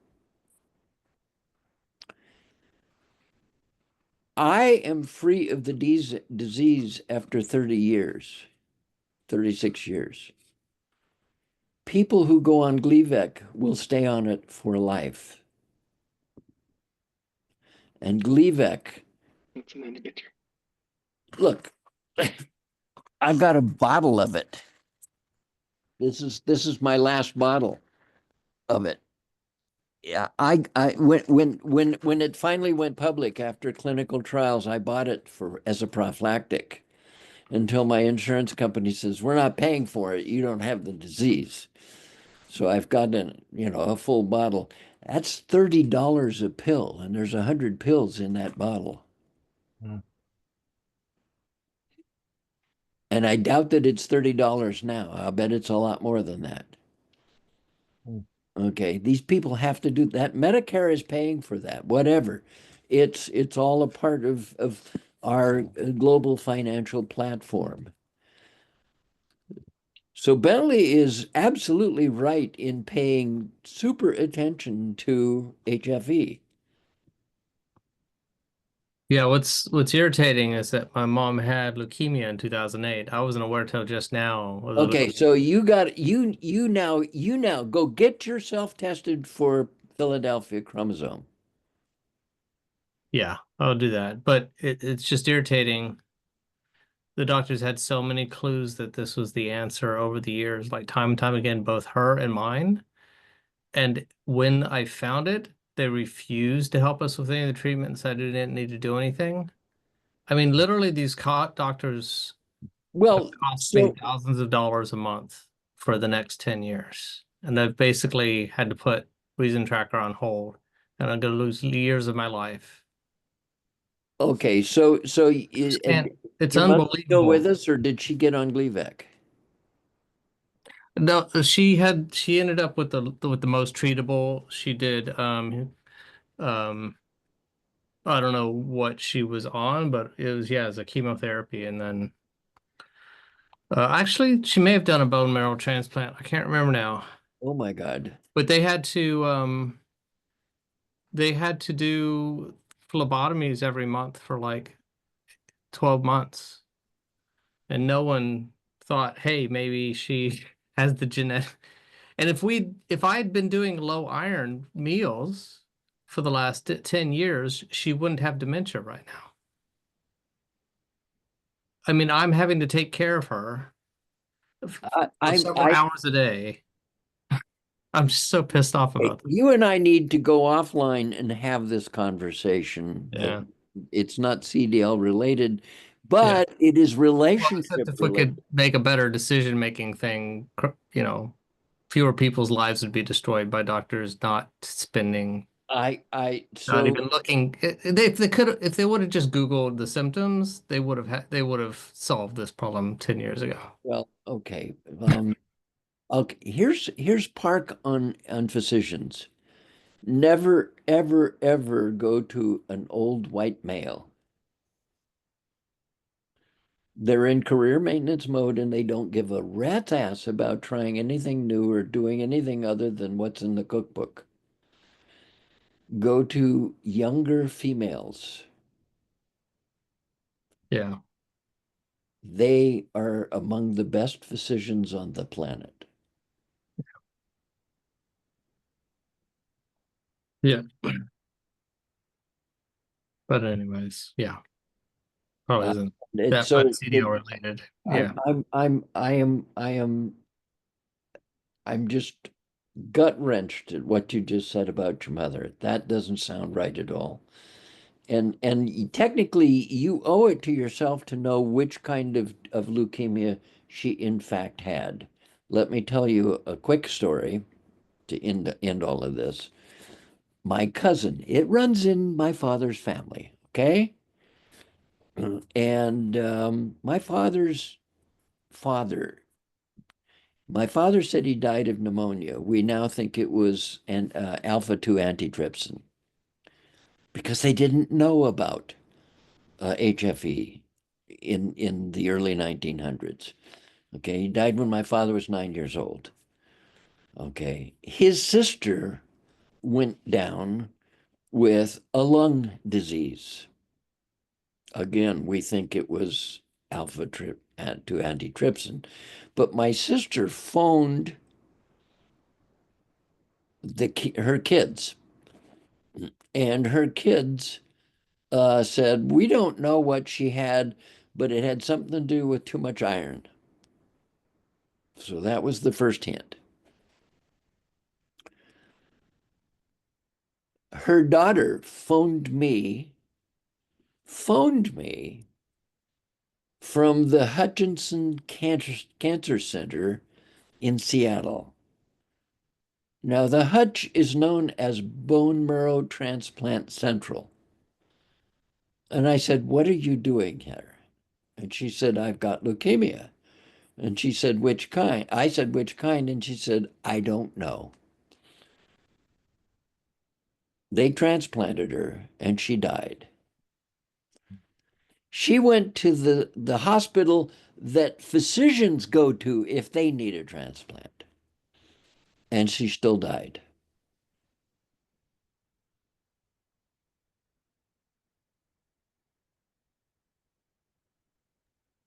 I am free of the disease after 30 years, 36 years. People who go on Gleevec will stay on it for life. And Gleevec, it's an inhibitor. look, I've got a bottle of it. This is my last bottle of it. Yeah, I when it finally went public after clinical trials, I bought it for as a prophylactic until my insurance company says we're not paying for it. You don't have the disease. So I've gotten, a full bottle. That's $30 a pill, and there's 100 pills in that bottle. Mm. And I doubt that it's $30 now. I'll bet it's a lot more than that. Mm. Okay, these people have to do that. Medicare is paying for that, whatever. It's all a part of our global financial platform. So Bentley is absolutely right in paying super attention to HFE. Yeah, what's irritating is that my mom had leukemia in 2008. I wasn't aware till just now of the Okay, so you now go get yourself tested for Philadelphia chromosome. Yeah, I'll do that. But it's just irritating. The doctors had so many clues that this was the answer over the years, like time and time again, both her and mine. And when I found it, they refused to help us with any of the treatment and said I didn't need to do anything. I mean, literally, these doctors have Well, cost me so thousands of dollars a month for the next 10 years. And I've basically had to put Reason Tracker on hold, and I'm going to lose years of my life. okay, and It's your mother still with unbelievable. us, or did she get on Gleevec? No, she ended up with the most treatable. She did um I don't know what she was on, but it was yeah, it was a chemotherapy and then actually she may have done a bone marrow transplant. I can't remember now. Oh my God. But they had to do phlebotomies every month for like 12 months. And no one thought, hey, maybe she has the genetic. And if I had been doing low iron meals for the last 10 years, she wouldn't have dementia right now. I mean, I'm having to take care of her I, for I'm several I hours a day. I'm just so pissed off about that. you and I need to go offline and have this conversation. Yeah. It's not CDL related, Yeah. but it is Well, except relationship if we related. could make a better decision-making thing, fewer people's lives would be destroyed by doctors not spending, not So even looking. If they would have just Googled the symptoms, they would have solved this problem 10 years ago. well, okay. Okay, here's park on physicians. Never, ever, ever go to an old white male. They're in career maintenance mode and they don't give a rat's ass about trying anything new or doing anything other than what's in the cookbook. Go to younger females. Yeah. They are among the best physicians on the planet. Yeah. But anyways, yeah, probably Uh, isn't it's that much so CDO related. I'm Yeah. I'm I'm I'm just gut wrenched at what you just said about your mother. That doesn't sound right at all. And technically you owe it to yourself to know which kind of leukemia she in fact had. Let me tell you a quick story to end all of this. My cousin, it runs in my father's family, okay? And father, my father said he died of pneumonia. We now think it was an alpha 2 antitrypsin. because they didn't know about HFE in the early 1900s. Okay, he died when my father was 9 years old. Okay, his sister went down with a lung disease. Again, we think it was alpha trip to antitrypsin, but my sister phoned her kids, and her kids said, "We don't know what she had, but it had something to do with too much iron." So that was the first hint. Her daughter phoned me from the Hutchinson Cancer Center in Seattle. Now, the Hutch is known as Bone Marrow Transplant Central. And I said, "What are you doing here?" And she said, "I've got leukemia." And she said, "Which kind?" I said, "Which kind?" And she said, "I don't know." They transplanted her and she died. She went to the hospital that physicians go to if they need a transplant, and she still died.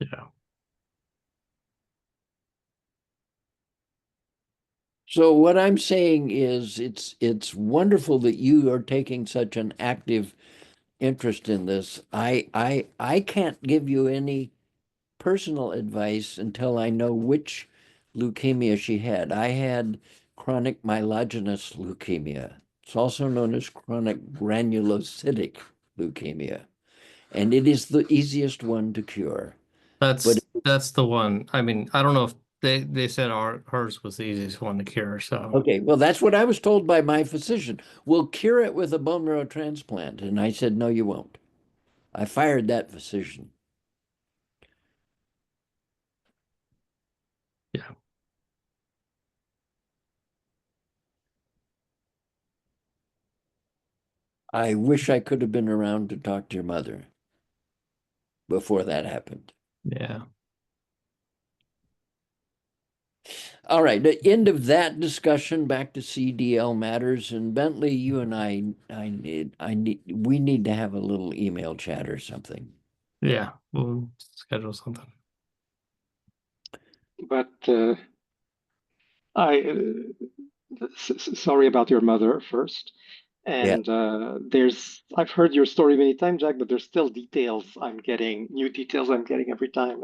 Yeah. So what I'm saying is it's wonderful that you are taking such an active interest in this. I can't give you any personal advice until I know which leukemia she had. I had chronic myelogenous leukemia. It's also known as chronic granulocytic leukemia, and it is the easiest one to cure. But That's the one. I mean, I don't know if they said hers was the easiest one to cure, so okay, well, that's what I was told by my physician. We'll cure it with a bone marrow transplant. And I said, "No, you won't." I fired that physician. yeah. I wish I could have been around to talk to your mother before that happened. Yeah. All right, the end of that discussion, back to CDL matters. And Bentley, you and we need to have a little email chat or something. Yeah. We'll schedule something. But sorry about your mother first. Yeah. And I've heard your story many times, Jack, but there's still new details I'm getting every time.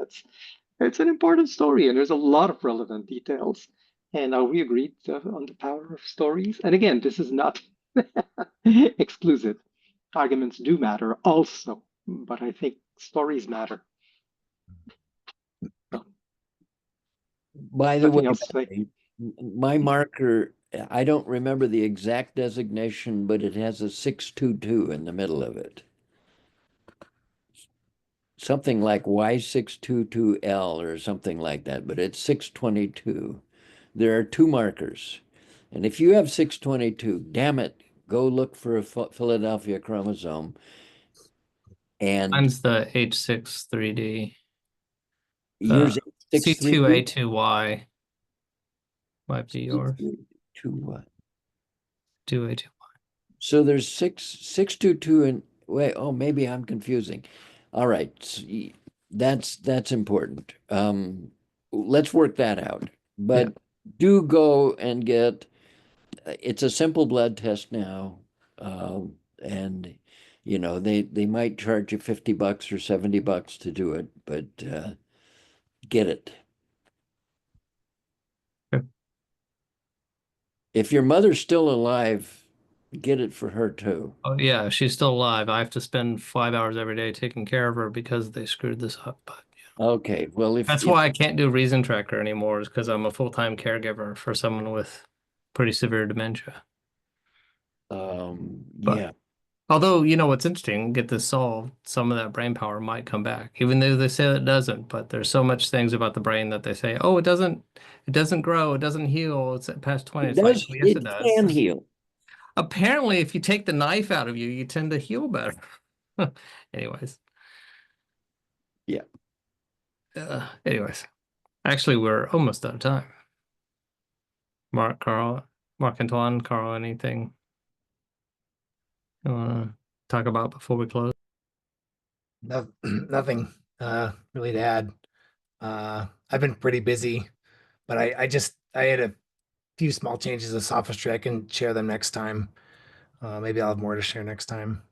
It's an important story, and there's a lot of relevant details. And we agreed on the power of stories. And again, this is not exclusive. Arguments do matter also, but I think stories matter. So, By the way, nothing else. my marker, I don't remember the exact designation, but it has a 622 in the middle of it. Something like Y622L or something like that, but it's 622. There are two markers. And if you have 622, damn it, go look for a Philadelphia chromosome. And Mine's the H63D. yours H63D? C2A2Y might be yours. 2 2A2. So there's 622 and wait, oh, maybe I'm confusing. All right. That's important. Let's work that out. Yeah. But do go and get it's a simple blood test now. And they might charge you $50 or $70 to do it, but get it. Okay. If your mother's still alive, get it for her too. Oh yeah, she's still alive. I have to spend 5 hours every day taking care of her because they screwed this up. But Okay. Well, that's why I can't do Reason Tracker anymore, is because I'm a full-time caregiver for someone with pretty severe dementia. But yeah. although, what's interesting, get this solved, some of that brain power might come back, even though they say it doesn't. But there's so much things about the brain that they say, oh, it doesn't grow, it doesn't heal, it's at past 20. It It's like, does, well, yes, it it does. can heal. Apparently, if you take the knife out of you, you tend to heal better. Anyways. Yeah. Anyways, actually, we're almost out of time. Mark Antoine, Carl, anything you want to talk about before we close? No, nothing really to add. I've been pretty busy, but I had a few small changes of sophistry. I can share them next time. Maybe I'll have more to share next time.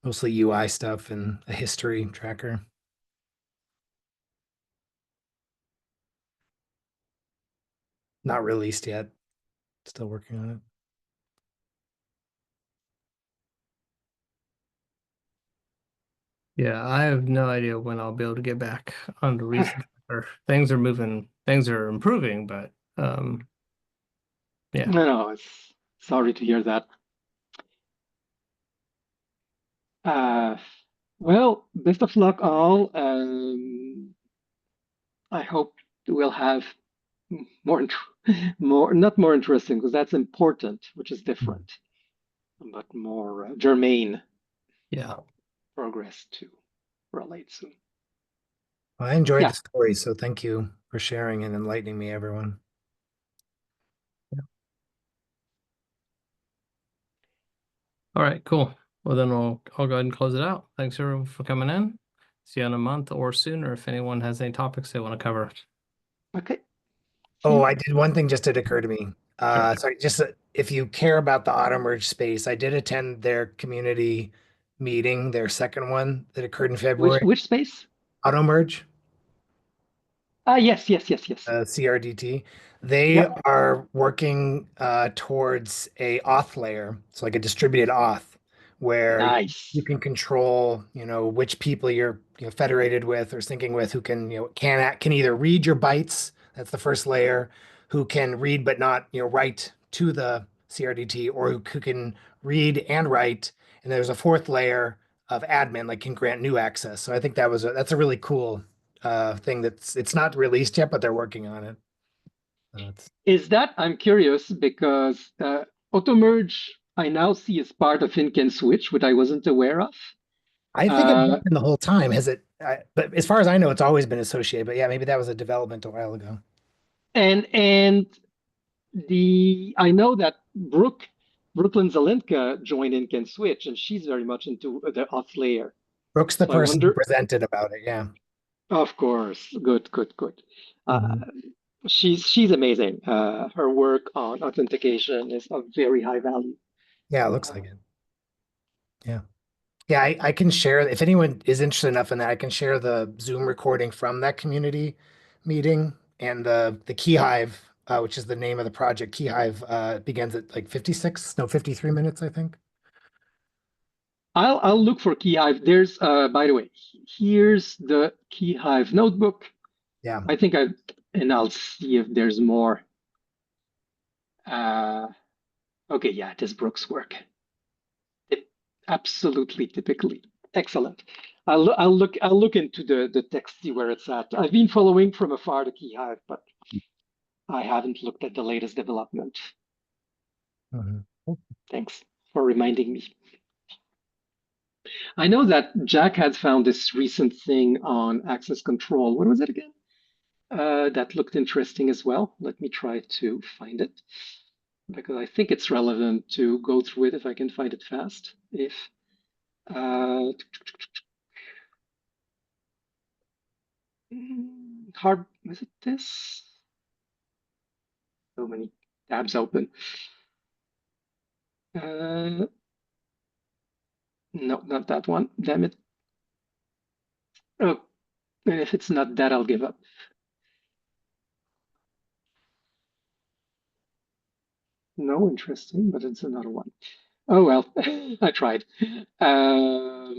Mostly UI stuff and a history tracker. Not released yet. Still working on it. Yeah, I have no idea when I'll be able to get back on the recent. Things are moving, things are improving, but yeah. No, it's sorry to hear that. Well, best of luck all. I hope we'll have more, not more interesting, because that's important, which is different, but more germane Yeah. progress to relate soon. Well, I enjoyed Yeah. the story, so thank you for sharing and enlightening me, everyone. All right, cool. Well, then I'll go ahead and close it out. Thanks everyone for coming in. See you in a month or sooner if anyone has any topics they want to cover. Okay. Oh, I did one thing just did occur to me. Sure. Sorry, just if you care about the auto merge space, I did attend their community meeting, their second one that occurred in February. Which space? Auto merge, Yes. CRDT. They Yep. are working towards a auth layer, so like a distributed auth, where you Nice. can control, which people you're federated with or syncing with, who can can either read your bytes. That's the first layer. Who can read but not write to the CRDT, or who can read and write. And there's a fourth layer of admin, like can grant new access. So I think that's a really cool thing it's not released yet, but they're working on it. Is that, I'm curious, because AutoMerge I now see as part of InCan Switch, which I wasn't aware of. I think it's been the whole time. Has it? But as far as I know, it's always been associated. But yeah, maybe that was a development a while ago. And I know that Brooklyn Zelenka joined InCan Switch, and she's very much into the auth layer. Brooke's the So I person who wonder, presented about it. Yeah. of course, good. Mhm. She's amazing. Her work on authentication is of very high value. Yeah, it looks like it. Yeah. Yeah, I can share if anyone is interested enough in that, I can share the Zoom recording from that community meeting and the Keyhive, which is the name of the project. Keyhive begins at like 53 minutes, I think. I'll look for Keyhive. There's by the way, here's the Keyhive notebook. Yeah. I think and I'll see if there's more. Okay, yeah, it is Brooks' work. Absolutely, typically excellent. I'll look into the text, see where it's at. I've been following from afar the Keyhive, but I haven't looked at the latest development. Mhm. Thanks for reminding me. I know that Jack had found this recent thing on access control. What was it again? That looked interesting as well. Let me try to find it, because I think it's relevant to go through it if I can find it fast. If hard, was it this? So many tabs open. No, not that one. Damn it. Oh, and if it's not that, I'll give up. No, interesting, but it's another one. Oh well, I tried. I'll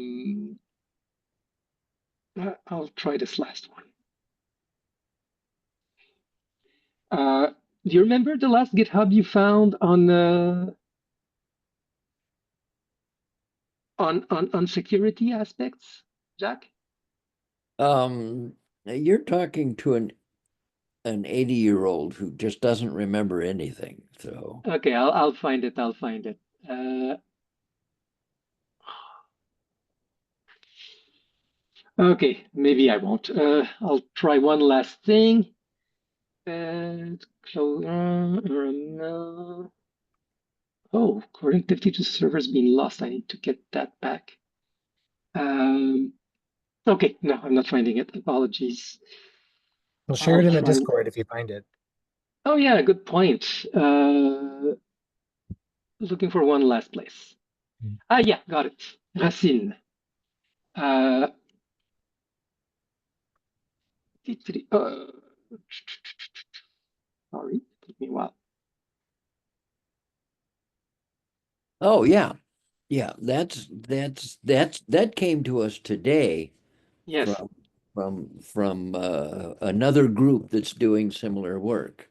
try this last one. Do you remember the last GitHub you found on security aspects, Jack? You're talking to an 80-year-old who just doesn't remember anything. So Okay, I'll find it. I'll find it. Okay, maybe I won't. I'll try one last thing. Oh, connectivity to servers being lost. I need to get that back. Okay, no, I'm not finding it. Apologies. We'll share I'll it in the try. Discord if you find it. Oh yeah, good point. Looking for one last place. Yeah, got it. Racine. Uh, uh, sorry, took me a while. oh yeah, yeah, that came to us today Yes. from another group that's doing similar work.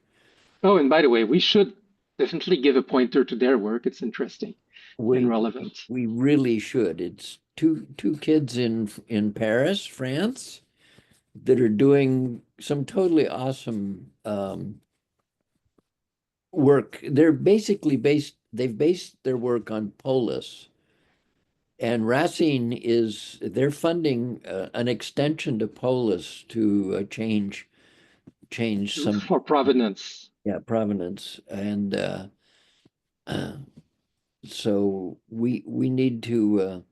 Oh, and by the way, we should definitely give a pointer to their work. It's interesting and We relevant. we really should. It's two kids in Paris, France, that are doing some totally awesome work. They're basically they've based their work on Polis. And Racine they're funding an extension to Polis to change some, For provenance. yeah, provenance. And uh, so we need to,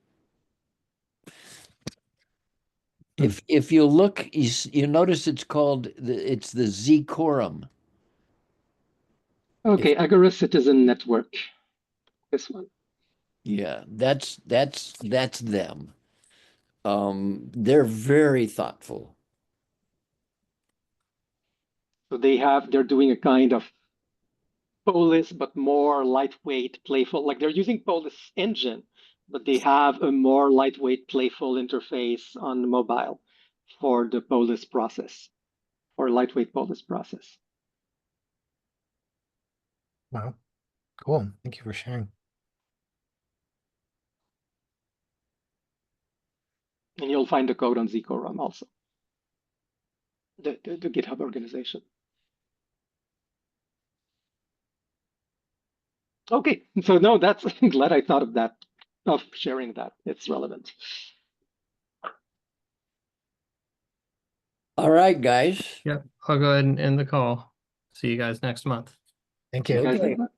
if you look, you notice it's called, it's the Z Quorum. Okay, Agora Citizen Network. This one. Yeah, that's them. They're very thoughtful. So they're doing a kind of Polis, but more lightweight, playful. Like they're using Polis engine, but they have a more lightweight, playful interface on the mobile for the Polis process, or lightweight Polis process. Wow, cool. Thank you for sharing. And you'll find the code on Zcorum also, the GitHub organization. Okay, so no, that's I'm glad I thought of that, of sharing that. It's relevant. All right, guys. Yep, I'll go ahead and end the call. See you guys next month. Thank See you you. guys Okay. later.